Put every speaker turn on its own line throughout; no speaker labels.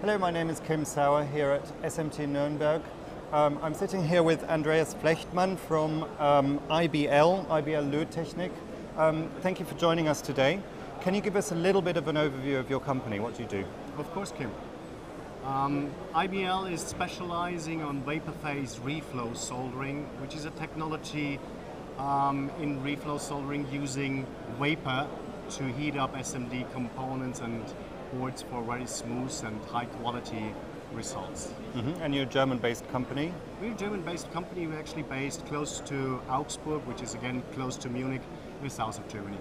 Hello, my name is Kim Sauer here at SMT Nuremberg. I'm sitting here with Andreas Flechtmann from IBL-Löttechnik. Thank you for joining us today. Can you give us a little bit of an overview of your company? What do you do?
Of course, Kim. IBL is specializing on vapor phase reflow soldering, which is a technology in reflow soldering using vapor to heat up SMD components and boards for very smooth and high quality results.
And you're a German-based company?
We're a German-based company. We're actually based close to Augsburg, which is again close to Munich, in the south of Germany.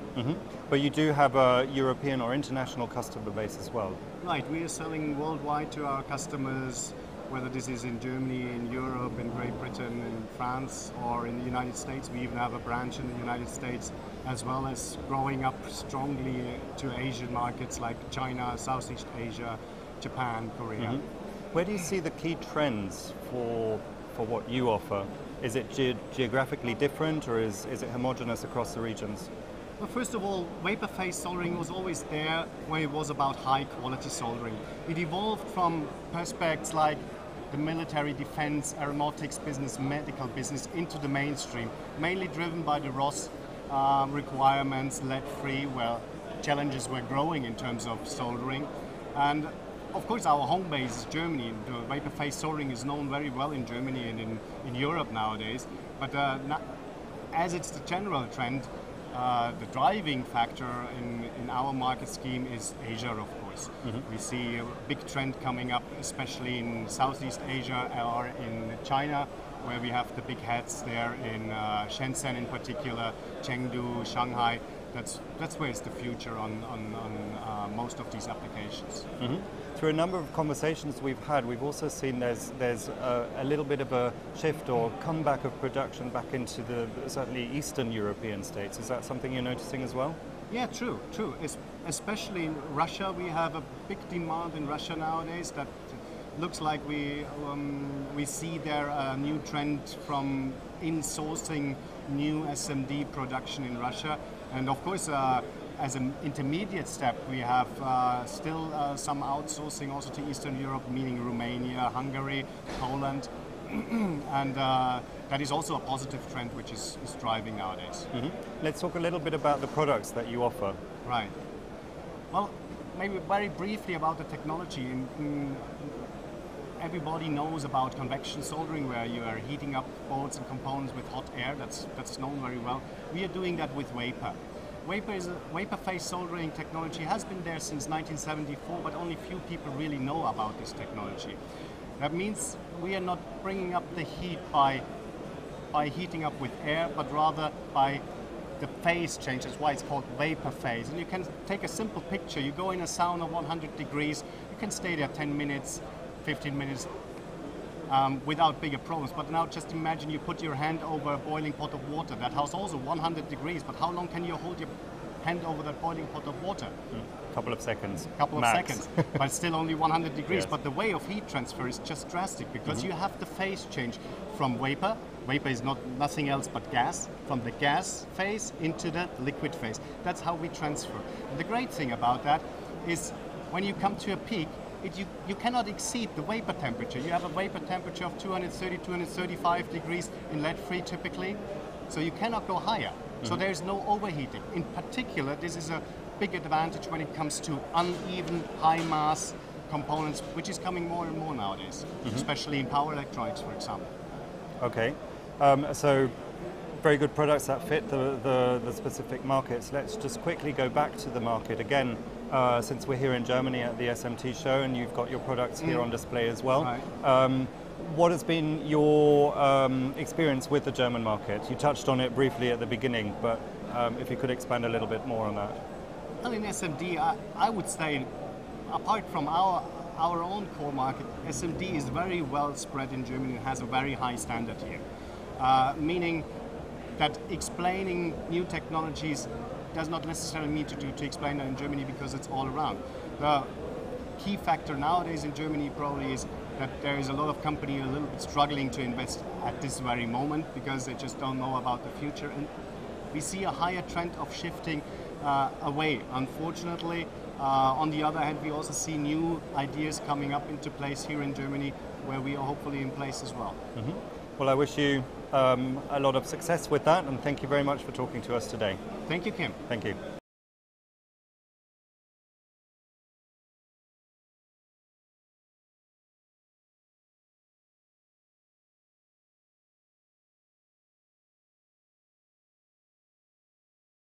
But you do have a European or international customer base as well?
Right, we are selling worldwide to our customers, whether this is in Germany, in Europe, in Great Britain, in France, or in the United States. We even have a branch in the United States, as well as growing up strongly to Asian markets like China, Southeast Asia, Japan, Korea.
Where do you see the key trends for what you offer? Is it geographically different, or is it homogeneous across the regions?
Well, first of all, vapor phase soldering was always there when it was about high quality soldering. It evolved from aspects like the military defense, aeronautics business, medical business into the mainstream, mainly driven by the ROS requirements, lead-free, where challenges were growing in terms of soldering. And of course, our home base is Germany. The vapor phase soldering is known very well in Germany and in Europe nowadays. But as it's the general trend, the driving factor in our market scheme is Asia, of course. We see a big trend coming up, especially in Southeast Asia or in China, where we have the big heads there in Shenzhen in particular, Chengdu, Shanghai. That's where it's the future on most of these applications.
Through a number of conversations we've had, we've also seen there's a little bit of a shift or comeback of production back into the certainly Eastern European states. Is that something you're noticing as well?
Yeah, true. Especially in Russia, we have a big demand in Russia nowadays. That looks like we see there a new trend from insourcing new SMD production in Russia. And of course, as an intermediate step, we have still some outsourcing also to Eastern Europe, meaning Romania, Hungary, Poland. And that is also a positive trend which is driving nowadays.
Let's talk a little bit about the products that you offer.
Right. Well, maybe very briefly about the technology. Everybody knows about convection soldering, where you are heating up boards and components with hot air. That's known very well. We are doing that with vapor. Vapor phase soldering technology has been there since 1974, but only few people really know about this technology. That means we are not bringing up the heat by heating up with air, but rather by the phase change. That's why it's called vapor phase. And you can take a simple picture. You go in a sauna 100 degrees, you can stay there 10 minutes, 15 minutes without bigger problems. But now just imagine you put your hand over a boiling pot of water. That has also 100 degrees, but how long can you hold your hand over that boiling pot of water?
A couple of seconds.
Couple of seconds, but still only 100 degrees.
Yes.
But the way of heat transfer is just drastic, because you have the phase change from vapor. Vapor is nothing else but gas, from the gas phase into the liquid phase. That's how we transfer. And the great thing about that is when you come to a peak, you cannot exceed the vapor temperature. You have a vapor temperature of 230, 235 degrees in lead-free typically, so you cannot go higher. So there's no overheating. In particular, this is a big advantage when it comes to uneven, high-mass components, which is coming more and more nowadays, especially in power electronics, for example.
Okay, so very good products that fit the specific markets. Let's just quickly go back to the market again. Since we're here in Germany at the SMT show and you've got your products here on display as well.
Right.
What has been your experience with the German market? You touched on it briefly at the beginning, but if you could expand a little bit more on that.
Well, in SMD, I would say, apart from our own core market, SMD is very well spread in Germany and has a very high standard here. Meaning that explaining new technologies does not necessarily need to explain that in Germany, because it's all around. The key factor nowadays in Germany probably is that there is a lot of companies a little bit struggling to invest at this very moment, because they just don't know about the future. And we see a higher trend of shifting away. Unfortunately, On the other hand, we also see new ideas coming up into place here in Germany, where we are hopefully in place as well.
Well, I wish you a lot of success with that, and thank you very much for talking to us today.
Thank you, Kim.
Thank you.